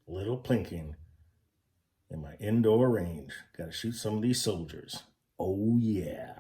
A little plinking in my indoor range. Got to shoot some of these soldiers. Oh yeah.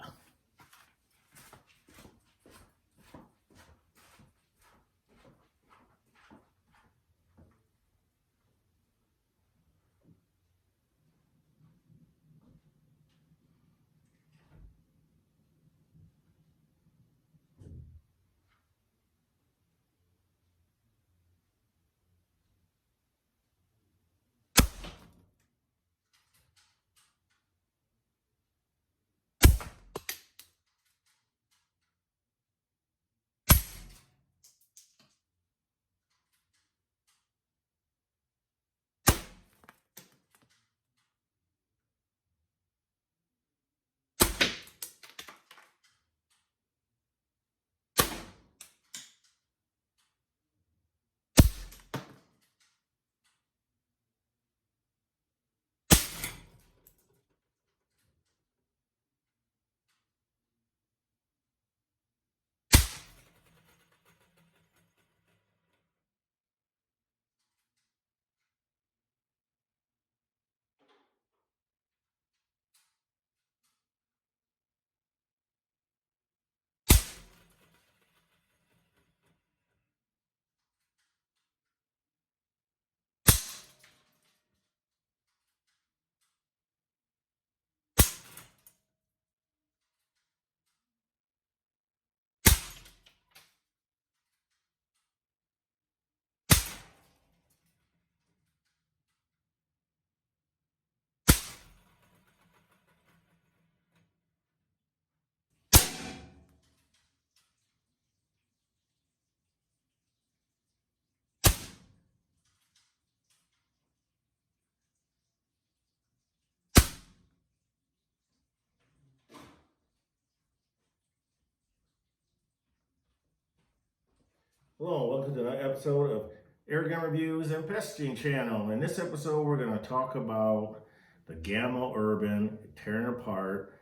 Hello, welcome to another episode of Airgun Reviews and Pesting Channel. In this episode, we're going to talk about the Gamo Urban, tearing it apart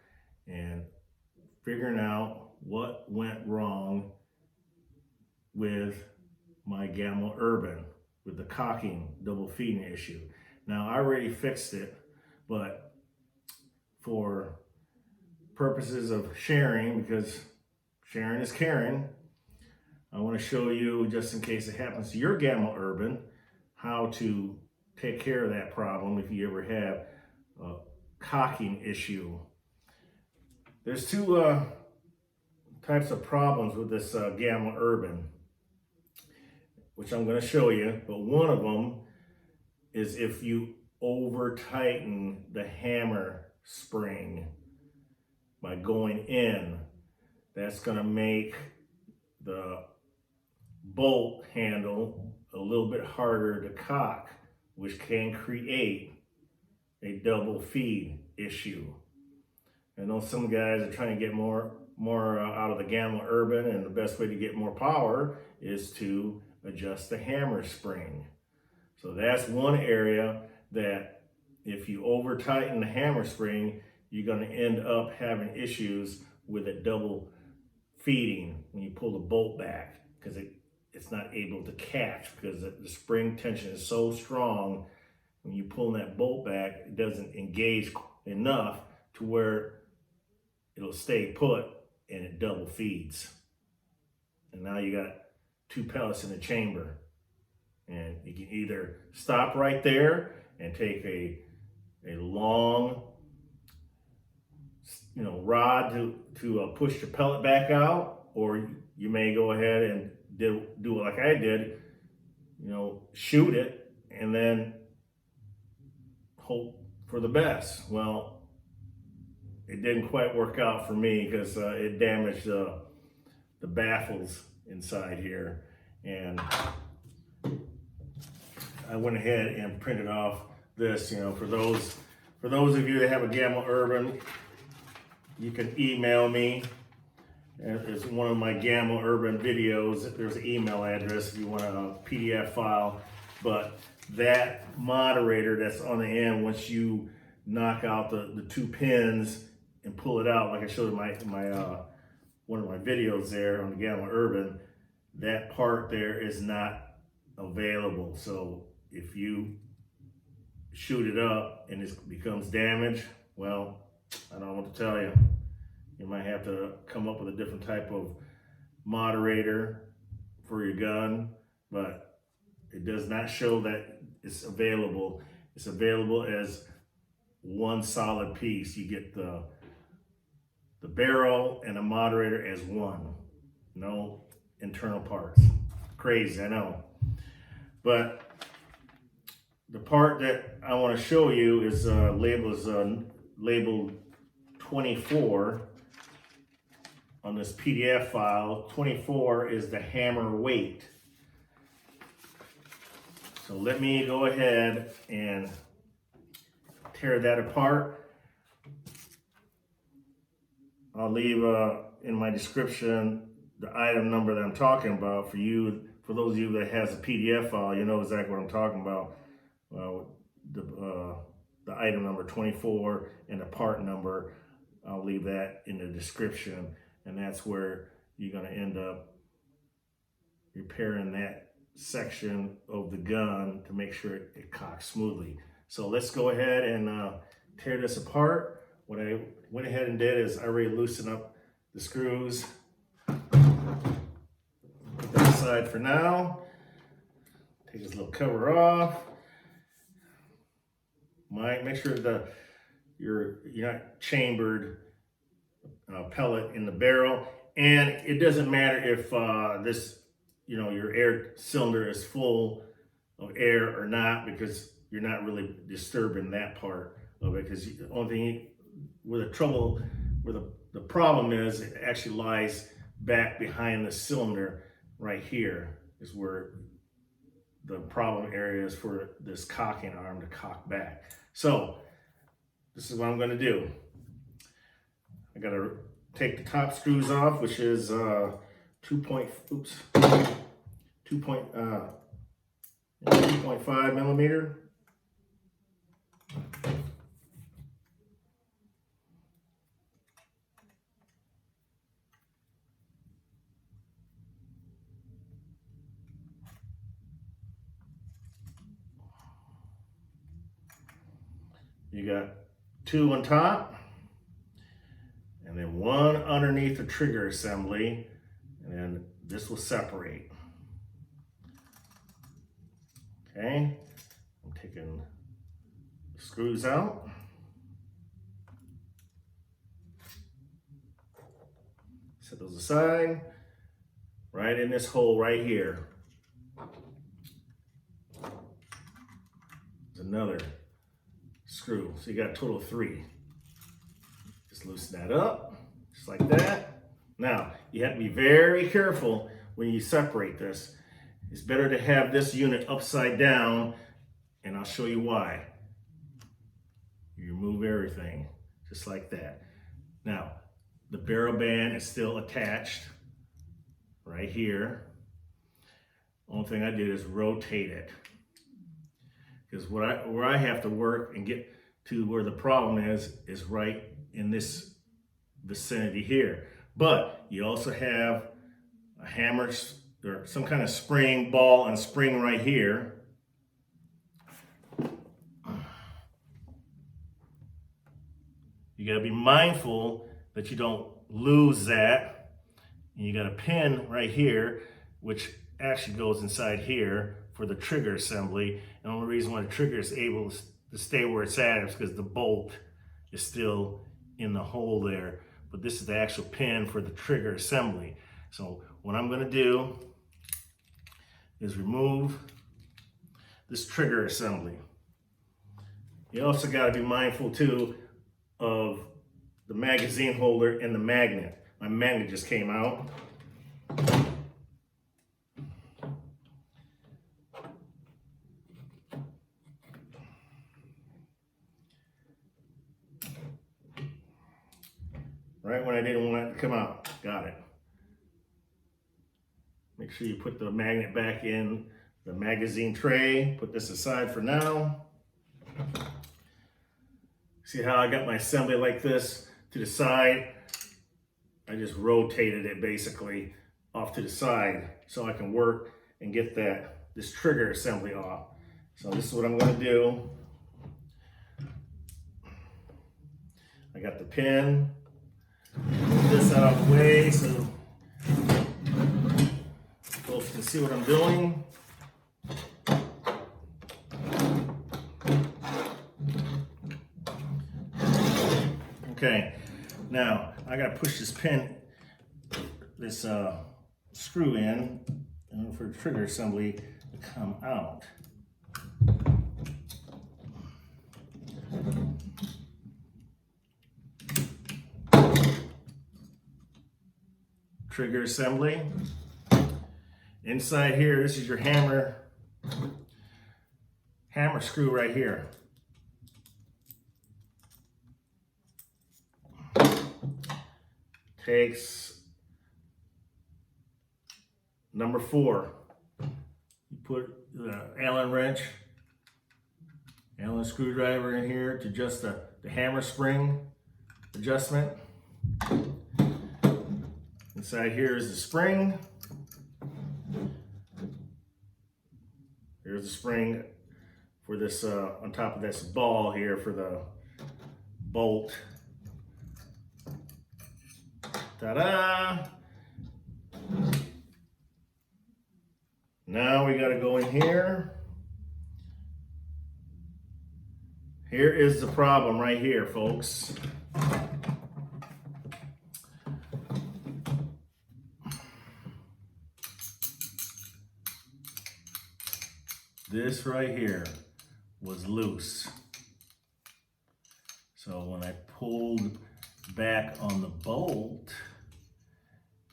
and figuring out what went wrong with my Gamo Urban, with the cocking, double feeding issue. Now, I already fixed it, but for purposes of sharing, because sharing is caring, I want to show you, just in case it happens to your Gamo Urban, how to take care of that problem if you ever have a cocking issue. There's two types of problems with this Gamo Urban, which I'm going to show you, but one of them is if you over tighten the hammer spring by going in. That's going to make the bolt handle a little bit harder to cock, which can create a double feed issue. I know some guys are trying to get more out of the Gamo Urban, and the best way to get more power is to adjust the hammer spring. So that's one area that if you over tighten the hammer spring, you're going to end up having issues with it double feeding when you pull the bolt back, because it's not able to catch, because the spring tension is so strong. When you pull that bolt back, it doesn't engage enough to where it'll stay put and it double feeds. And now you got two pellets in the chamber. And you can either stop right there and take a long rod to push the pellet back out, or you may go ahead and do it like I did, shoot it and then hope for the best. Well, it didn't quite work out for me because it damaged the baffles inside here, and I went ahead and printed off this. For those of you that have a Gamo Urban, you can email me. It's one of my Gamo Urban videos. There's an email address if you want a PDF file. But that moderator that's on the end, once you knock out the two pins and pull it out, like I showed in my one of my videos there on the Gamo Urban, that part there is not available. So if you shoot it up and it becomes damaged, well, I don't know what to tell you. You might have to come up with a different type of moderator for your gun, but it does not show that it's available. It's available as one solid piece. You get the barrel and a moderator as one. No internal parts. Crazy, I know. But the part that I want to show you is labeled 24 on this PDF file. 24 is the hammer weight. So let me go ahead and tear that apart. I'll leave in my description the item number that I'm talking about for you. For those of you that has a PDF file, you know exactly what I'm talking about. The item number 24 and the part number, I'll leave that in the description, and that's where you're going to end up repairing that section of the gun to make sure it cocks smoothly. So let's go ahead and tear this apart. What I went ahead and did is I already loosened up the screws. Put that aside for now. Take this little cover off. Make sure that you're not chambered pellet in the barrel, and it doesn't matter if this, your air cylinder is full of air or not, because you're not really disturbing that part of it. Because the only thing where the problem is, it actually lies back behind the cylinder right here is where the problem area is for this cocking arm to cock back. So this is what I'm going to do. I got to take the top screws off, which is 2.5 millimeter. You got 2 on top, and then 1 underneath the trigger assembly, and then this will separate. Okay, I'm taking the screws out. Set those aside. Right in this hole right here. There's another screw. So you got a total of 3. Just loosen that up, just like that. Now, you have to be very careful when you separate this. It's better to have this unit upside down, and I'll show you why. You remove everything, just like that. Now, the barrel band is still attached right here. Only thing I did is rotate it. Because where I have to work and get to where the problem is right in this vicinity here. But you also have a hammer or some kind of spring, ball and spring right here. You got to be mindful that you don't lose that. And you got a pin right here, which actually goes inside here for the trigger assembly. And the only reason why the trigger is able to stay where it's at is because the bolt is still in the hole there. But this is the actual pin for the trigger assembly. So what I'm going to do is remove this trigger assembly. You also got to be mindful too of the magazine holder and the magnet. My magnet just came out. Right when I didn't want it to come out. Got it. Make sure you put the magnet back in the magazine tray. Put this aside for now. See how I got my assembly like this to the side? I just rotated it basically off to the side so I can work and get this trigger assembly off. So this is what I'm going to do. I got the pin. Move this out of the way so folks can see what I'm doing. Okay, now I gotta push this pin, this screw in for the trigger assembly to come out. Trigger assembly. Inside here, this is your hammer screw right here. Takes number 4. You put the Allen wrench, Allen screwdriver in here to adjust the hammer spring adjustment. Inside here is the spring. Here's the spring for this, on top of this ball here for the bolt. Ta-da! Now we gotta go in here. Here is the problem right here, folks. This right here was loose. So when I pulled back on the bolt,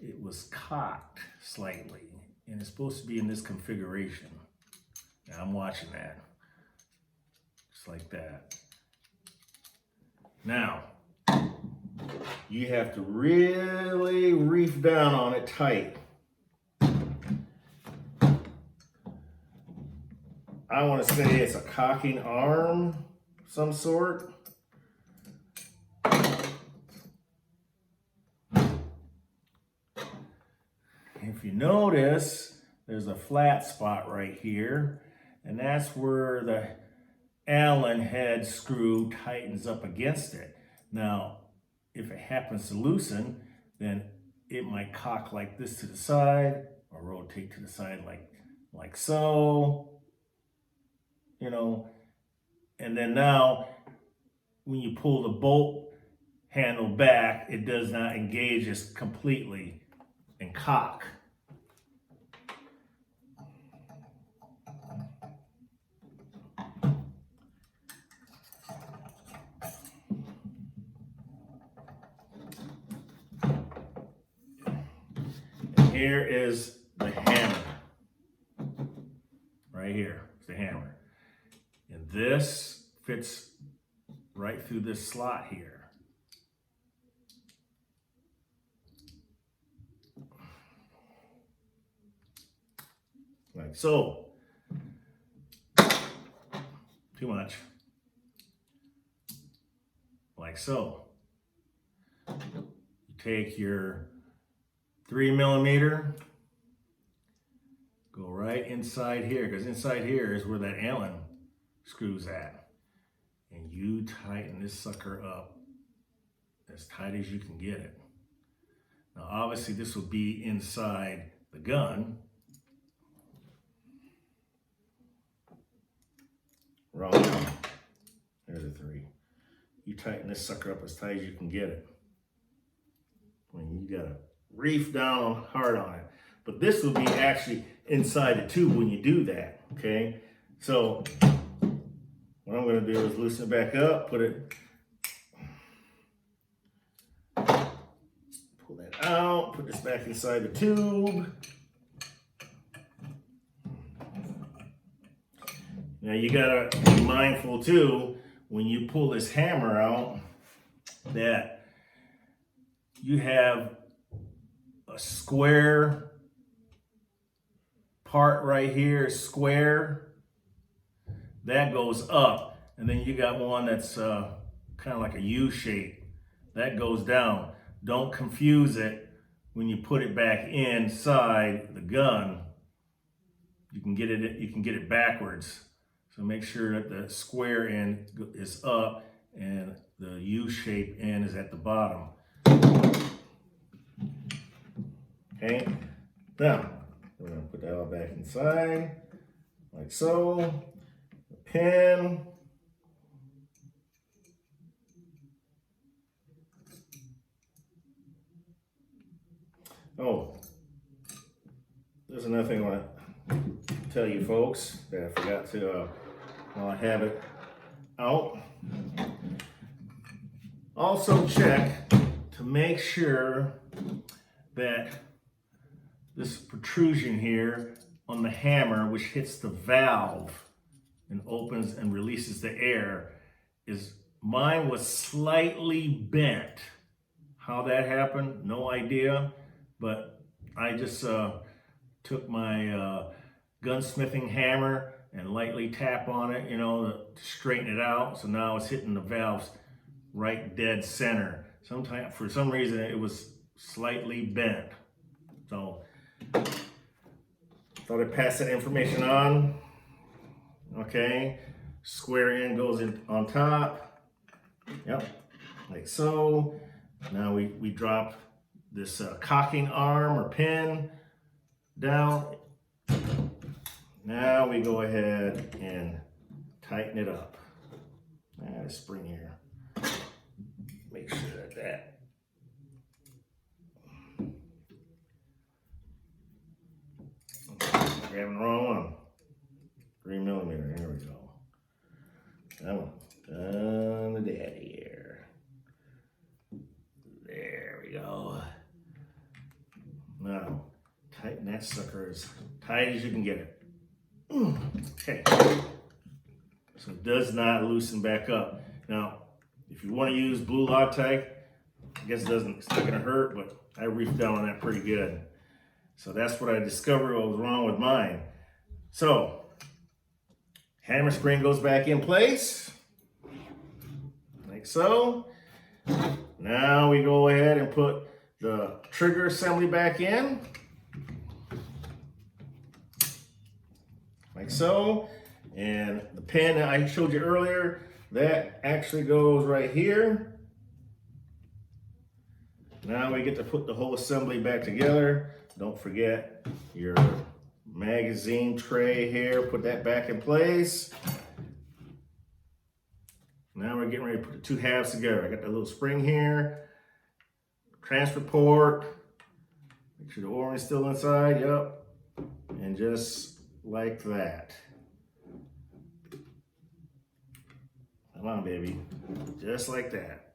it was cocked slightly, and it's supposed to be in this configuration. Now I'm watching that, just like that. Now, you have to really reef down on it tight. I want to say it's a cocking arm of some sort. If you notice, there's a flat spot right here, and that's where the Allen head screw tightens up against it. Now, if it happens to loosen, then it might cock like this to the side, or rotate to the side like so. You know, and then now when you pull the bolt handle back, it does not engage this completely and cock. And here is the hammer. Right here is the hammer. And this fits right through this slot here. Like so. Too much. Like so. You take your 3mm, go right inside here, because inside here is where that Allen screws at, and you tighten this sucker up as tight as you can get it. Now obviously this will be inside the gun. Wrong one. There's a 3. You tighten this sucker up as tight as you can get it. When you gotta reef down hard on it. But this will be actually inside the tube when you do that, okay? So what I'm going to do is loosen it back up, put it, pull that out, put this back inside the tube. Now you got to be mindful too, when you pull this hammer out, that you have a square part right here, square. That goes up, and then you got one that's kind of like a U shape. That goes down. Don't confuse it when you put it back inside the gun. You can get it backwards. So make sure that the square end is up and the U-shaped end is at the bottom. Okay, now we're going to put that all back inside, like so. The pin. Oh, there's another thing I want to tell you folks that I forgot to, while I have it out. Also check to make sure that this protrusion here on the hammer, which hits the valve and opens and releases the air, mine was slightly bent. How that happened, no idea, but I just took my gunsmithing hammer and lightly tap on it, you know, to straighten it out. So now it's hitting the valves right dead center. Sometimes, for some reason, it was slightly bent. So thought I'd pass that information on. Okay, square end goes in on top. Yep, like so. Now we drop this cocking arm or pin down. Now we go ahead and tighten it up. Add a spring here. Make sure that grabbing the wrong one. 3mm. Here we go. That one. Done the daddy here. There we go. Now tighten that sucker as tight as you can get it. Okay. So it does not loosen back up. Now, if you want to use blue Loctite, I guess it's not gonna hurt, but I reefed down on that pretty good. So that's what I discovered what was wrong with mine. So, hammer spring goes back in place, like so. Now we go ahead and put the trigger assembly back in, like so. And the pin that I showed you earlier, that actually goes right here. Now we get to put the whole assembly back together. Don't forget your magazine tray here. Put that back in place. Now we're getting ready to put the two halves together. I got that little spring here. Transfer port. Make sure the O-ring is still inside. Yep. And just like that. Come on, baby. Just like that.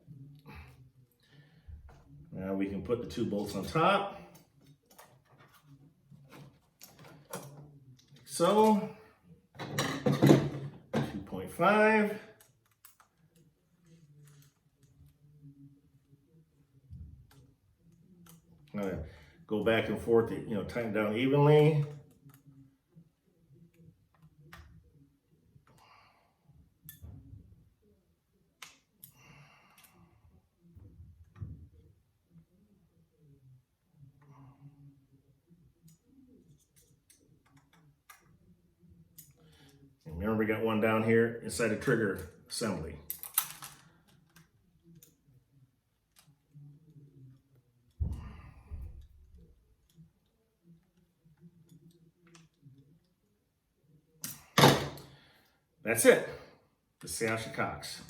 Now we can put the two bolts on top. So, 2.5. I'm gonna go back and forth, tighten down evenly. Remember, we got one down here inside the trigger assembly. That's it. Let's see how she cocks.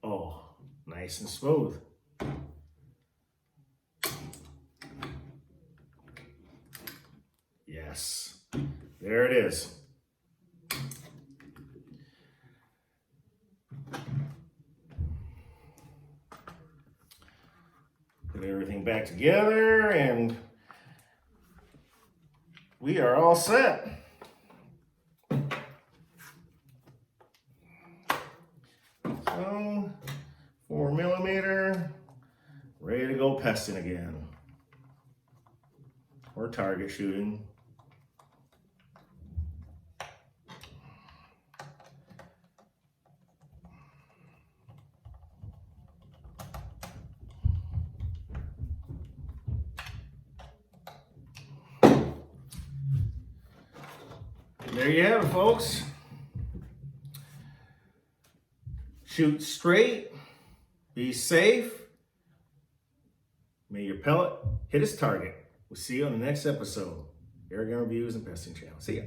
Oh, nice and smooth. Yes, there it is. Put everything back together and we are all set. So, 4mm, ready to go pesting again. Or target shooting. There you have it, folks. Shoot straight, Be safe. May your pellet hit its target. We'll see you on the next episode. Air Gun Reviews and Pesting Channel. See ya.